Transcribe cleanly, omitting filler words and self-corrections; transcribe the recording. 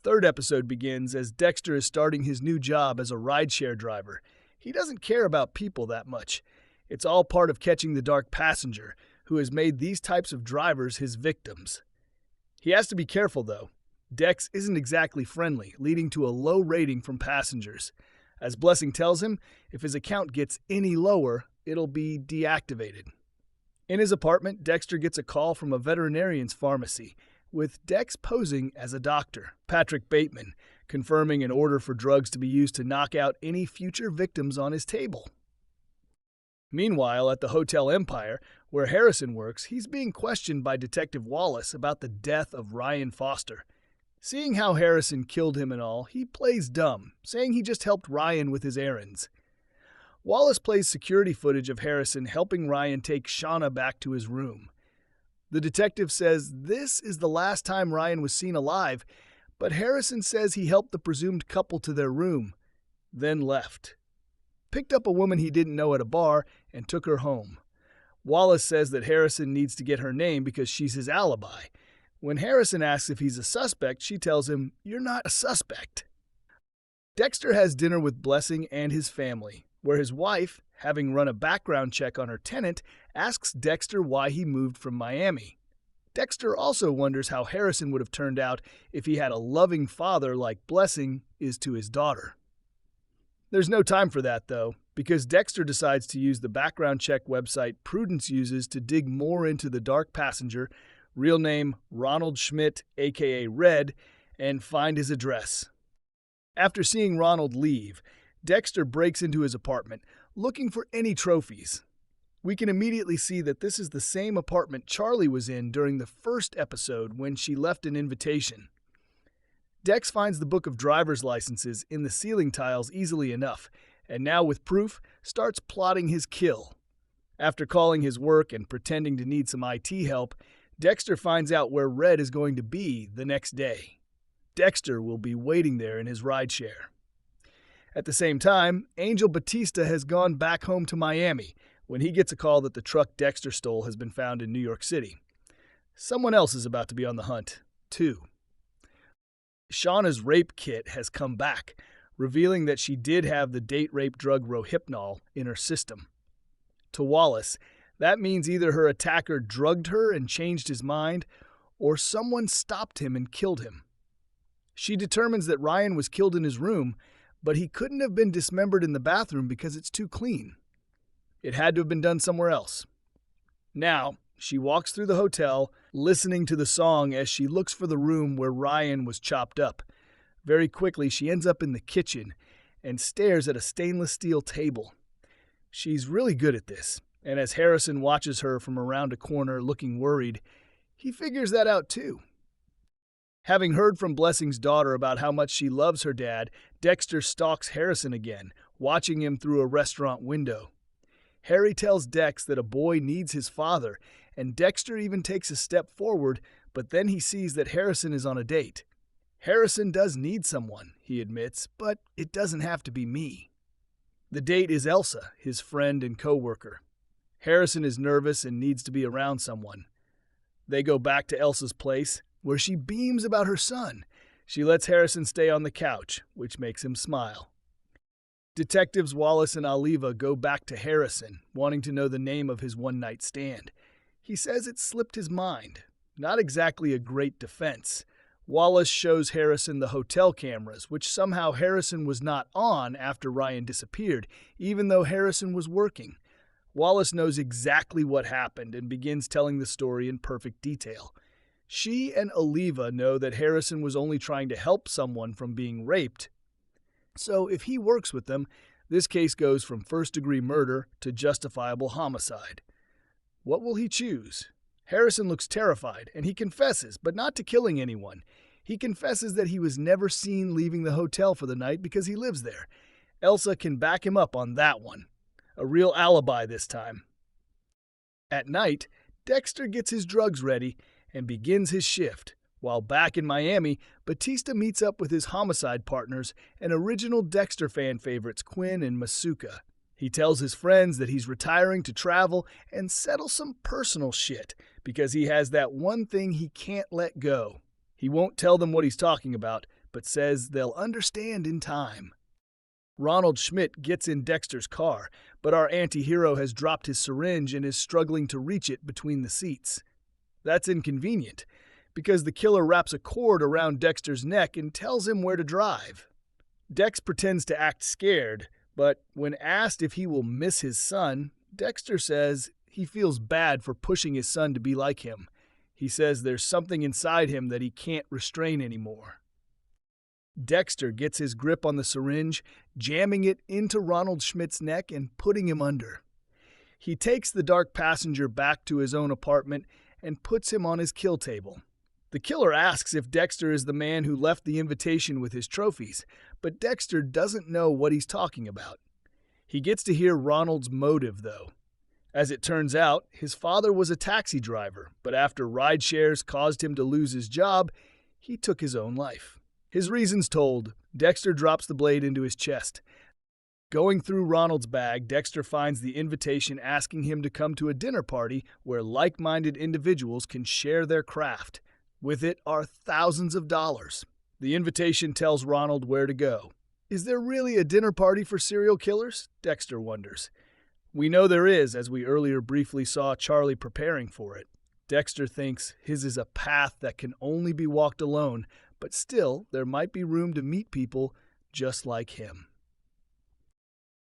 Third episode begins as Dexter is starting his new job as a rideshare driver. He doesn't care about people that much. It's all part of catching the dark passenger, who has made these types of drivers his victims. He has to be careful, though. Dex isn't exactly friendly, leading to a low rating from passengers. As Blessing tells him, if his account gets any lower, it'll be deactivated. In his apartment, Dexter gets a call from a veterinarian's pharmacy, with Dex posing as a doctor, Patrick Bateman, confirming an order for drugs to be used to knock out any future victims on his table. Meanwhile, at the Hotel Empire, where Harrison works, he's being questioned by Detective Wallace about the death of Ryan Foster. Seeing how Harrison killed him and all, he plays dumb, saying he just helped Ryan with his errands. Wallace plays security footage of Harrison helping Ryan take Shauna back to his room. The detective says this is the last time Ryan was seen alive, but Harrison says he helped the presumed couple to their room, then left. Picked up a woman he didn't know at a bar and took her home. Wallace says that Harrison needs to get her name because she's his alibi. When Harrison asks if he's a suspect, she tells him, "You're not a suspect." Dexter has dinner with Blessing and his family, where his wife, having run a background check on her tenant, asks Dexter why he moved from Miami. Dexter also wonders how Harrison would have turned out if he had a loving father like Blessing is to his daughter. There's no time for that, though, because Dexter decides to use the background check website Prudence uses to dig more into the dark passenger, real name Ronald Schmidt, aka Red, and find his address. After seeing Ronald leave, Dexter breaks into his apartment, looking for any trophies. We can immediately see that this is the same apartment Charlie was in during the first episode when she left an invitation. Dex finds the book of driver's licenses in the ceiling tiles easily enough, and now with proof, starts plotting his kill. After calling his work and pretending to need some IT help, Dexter finds out where Red is going to be the next day. Dexter will be waiting there in his rideshare. At the same time, Angel Batista has gone back home to Miami when he gets a call that the truck Dexter stole has been found in New York City. Someone else is about to be on the hunt, too. Shauna's rape kit has come back, revealing that she did have the date rape drug Rohypnol in her system. To Wallace, that means either her attacker drugged her and changed his mind, or someone stopped him and killed him. She determines that Ryan was killed in his room, but he couldn't have been dismembered in the bathroom because it's too clean. It had to have been done somewhere else. Now, she walks through the hotel, listening to the song as she looks for the room where Ryan was chopped up. Very quickly, she ends up in the kitchen and stares at a stainless steel table. She's really good at this, and as Harrison watches her from around a corner looking worried, he figures that out too. Having heard from Blessing's daughter about how much she loves her dad, Dexter stalks Harrison again, watching him through a restaurant window. Harry tells Dex that a boy needs his father, and Dexter even takes a step forward, but then he sees that Harrison is on a date. Harrison does need someone, he admits, but it doesn't have to be me. The date is Elsa, his friend and co-worker. Harrison is nervous and needs to be around someone. They go back to Elsa's place, where she beams about her son. She lets Harrison stay on the couch, which makes him smile. Detectives Wallace and Oliva go back to Harrison, wanting to know the name of his one-night stand. He says it slipped his mind. Not exactly a great defense. Wallace shows Harrison the hotel cameras, which somehow Harrison was not on after Ryan disappeared, even though Harrison was working. Wallace knows exactly what happened and begins telling the story in perfect detail. She and Oliva know that Harrison was only trying to help someone from being raped. So if he works with them, this case goes from first-degree murder to justifiable homicide. What will he choose? Harrison looks terrified, and he confesses, but not to killing anyone. He confesses that he was never seen leaving the hotel for the night because he lives there. Elsa can back him up on that one. A real alibi this time. At night, Dexter gets his drugs ready and begins his shift. While back in Miami, Batista meets up with his homicide partners and original Dexter fan favorites Quinn and Masuka. He tells his friends that he's retiring to travel and settle some personal shit because he has that one thing he can't let go. He won't tell them what he's talking about, but says they'll understand in time. Ronald Schmidt gets in Dexter's car, but our anti-hero has dropped his syringe and is struggling to reach it between the seats. That's inconvenient, because the killer wraps a cord around Dexter's neck and tells him where to drive. Dex pretends to act scared, but when asked if he will miss his son, Dexter says he feels bad for pushing his son to be like him. He says there's something inside him that he can't restrain anymore. Dexter gets his grip on the syringe, jamming it into Ronald Schmidt's neck and putting him under. He takes the dark passenger back to his own apartment and puts him on his kill table. The killer asks if Dexter is the man who left the invitation with his trophies, but Dexter doesn't know what he's talking about. He gets to hear Ronald's motive, though. As it turns out, his father was a taxi driver, but after ride shares caused him to lose his job, he took his own life. His reasons told, Dexter drops the blade into his chest. Going through Ronald's bag, Dexter finds the invitation asking him to come to a dinner party where like-minded individuals can share their craft. With it are thousands of dollars. The invitation tells Ronald where to go. Is there really a dinner party for serial killers? Dexter wonders. We know there is, as we earlier briefly saw Charlie preparing for it. Dexter thinks his is a path that can only be walked alone, but still there might be room to meet people just like him.